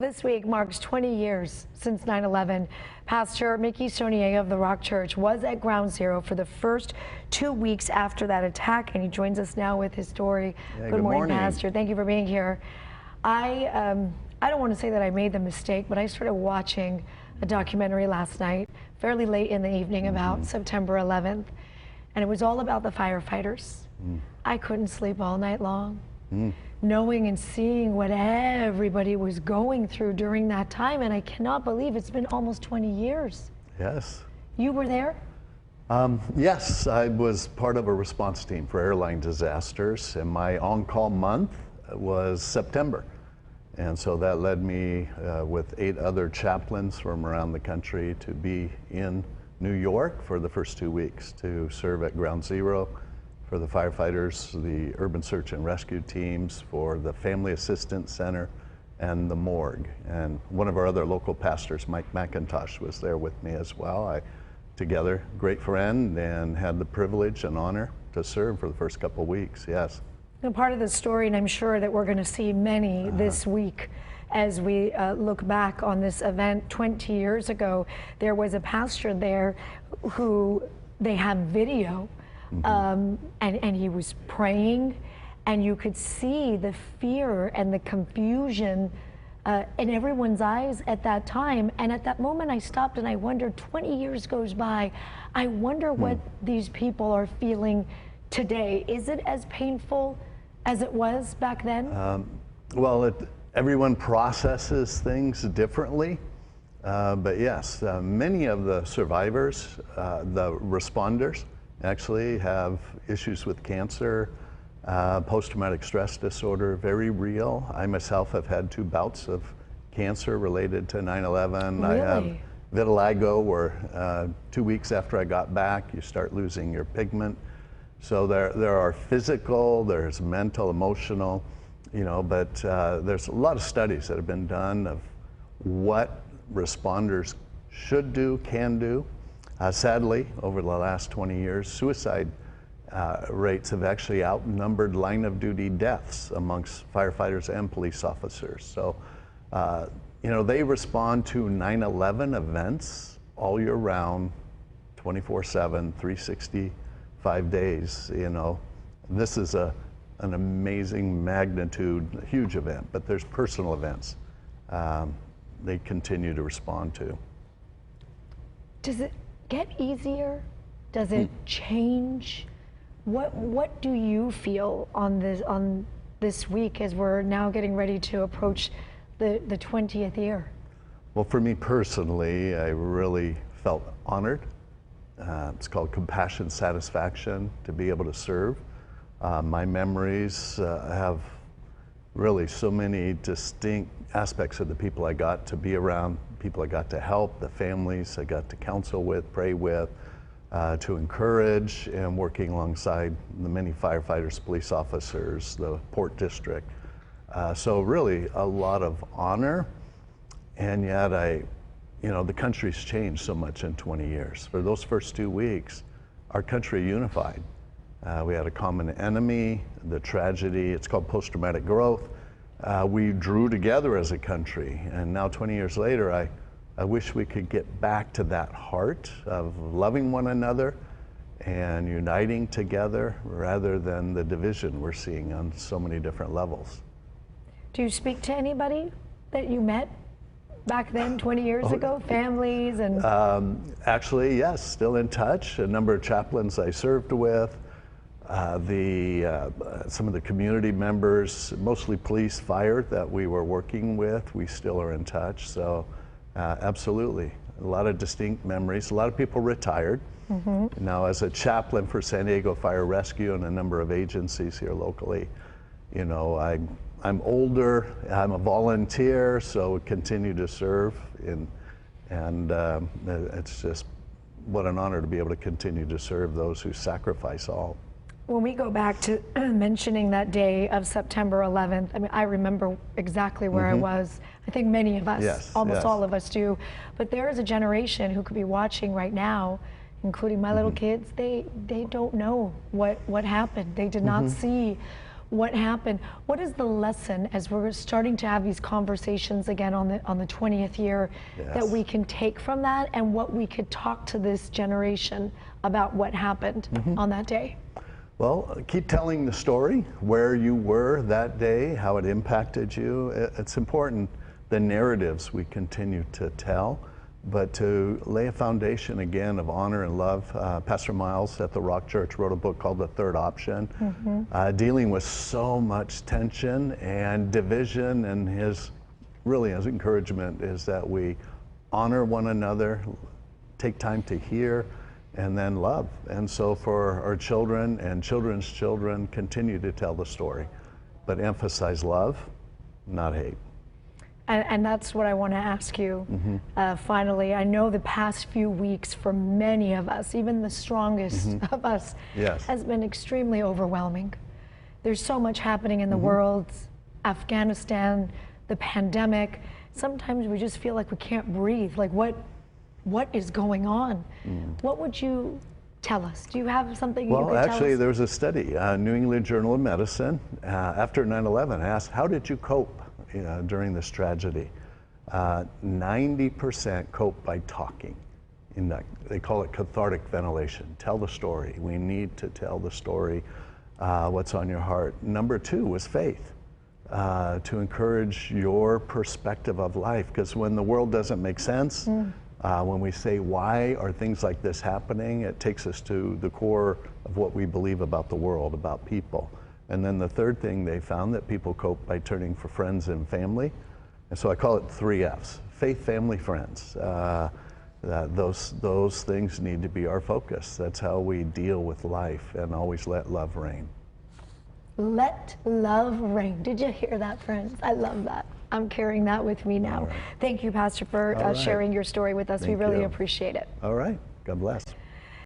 This week marks 20 years since 9/11. Pastor Mickey Sonier of the Rock Church was at Ground Zero for the first 2 weeks after that attack, and he joins us now with his story. Good morning, Pastor. Thank you for being here. I don't want to say that I made the mistake, but I started watching a documentary last night, fairly late in the evening, about September 11th, and it was all about the firefighters. I couldn't sleep all night long. Knowing and seeing what everybody was going through during that time, and I cannot believe it's been almost 20 years. Yes. You were there? Yes, I was part of a response team for airline disasters, and my on-call month was September. And so that led me with 8 other chaplains from around the country to be in New York for the first 2 weeks to serve at Ground Zero for the firefighters, the urban search and rescue teams, for the Family Assistance Center, and the morgue. And one of our other local pastors, Mike McIntosh, was there with me as well. Together, great friend, and had the privilege and honor to serve for the first couple of weeks, yes. And part of the story, and I'm sure that we're going to see many this week as we look back on this event 20 years ago, there was a pastor there who they have video. And he was praying, and you could see the fear and the confusion in everyone's eyes at that time. And at that moment, I stopped and I wondered, 20 years goes by, I wonder what these people are feeling today. Is it as painful as it was back then? Well, everyone processes things differently. But yes, many of the survivors, the responders, actually have issues with cancer, post-traumatic stress disorder, very real. I myself have had 2 bouts of cancer related to 9/11. Really? I have vitiligo, where 2 weeks after I got back, you start losing your pigment. So there are physical, there's mental, emotional, but there's a lot of studies that have been done of what responders should do, can do. Sadly, over the last 20 years, suicide rates have actually outnumbered line of duty deaths amongst firefighters and police officers. So, they respond to 9/11 events all year round, 24/7, 365 days, This is an amazing magnitude, huge event, but there's personal events they continue to respond to. Does it get easier? Does it change? What do you feel on this week as we're now getting ready to approach the 20th year? Well, for me personally, I really felt honored. It's called compassion satisfaction to be able to serve. My memories have really so many distinct aspects of the people I got to be around, people I got to help, the families I got to counsel with, pray with, to encourage, and working alongside the many firefighters, police officers, the Port District. So really a lot of honor, and yet the country's changed so much in 20 years. For those first 2 weeks, our country unified. We had a common enemy, the tragedy, it's called post-traumatic growth. We drew together as a country, and now 20 years later, I wish we could get back to that heart of loving one another and uniting together rather than the division we're seeing on so many different levels. Do you speak to anybody that you met back then, 20 years ago, families and? Actually, yes, still in touch. A number of chaplains I served with. Some of the community members, mostly police, fire that we were working with, we still are in touch. So absolutely, a lot of distinct memories. A lot of people retired. Now, as a chaplain for San Diego Fire Rescue and a number of agencies here locally, I'm older, I'm a volunteer, so continue to serve, and it's just what an honor to be able to continue to serve those who sacrifice all. When we go back to mentioning that day of September 11th, I mean, I remember exactly where I was. I think many of us, almost all of us do. But there is a generation who could be watching right now, including my little kids. They don't know what happened. They did not see what happened. What is the lesson as we're starting to have these conversations again on the 20th year that we can take from that, and what we could talk to this generation about what happened on that day? Well, keep telling the story, where you were that day, how it impacted you. It's important, the narratives we continue to tell, but to lay a foundation again of honor and love. Pastor Miles at the Rock Church wrote a book called The Third Option, dealing with so much tension and division, and his encouragement is that we honor one another, take time to hear, and then love. And so for our children and children's children, continue to tell the story, but emphasize love, not hate. And that's what I want to ask you. Finally, I know the past few weeks for many of us, even the strongest of us, has been extremely overwhelming. There's so much happening in the world, Afghanistan, the pandemic. Sometimes we just feel like we can't breathe. Like, what is going on? What would you tell us? Do you have something you could tell us? Well, actually, there was a study, New England Journal of Medicine, after 9/11, asked, how did you cope during this tragedy? 90% cope by talking. They call it cathartic ventilation. Tell the story. We need to tell the story, what's on your heart. Number 2 was faith. To encourage your perspective of life, because when the world doesn't make sense, when we say, why are things like this happening, it takes us to the core of what we believe about the world, about people. And then the third thing they found, that people cope by turning for friends and family. And so I call it 3 F's: faith, family, friends. Those things need to be our focus. That's how we deal with life, and always let love reign. Let love reign. Did you hear that, friends? I love that. I'm carrying that with me now. Thank you, Pastor, for sharing your story with us. We really appreciate it. All right. God bless.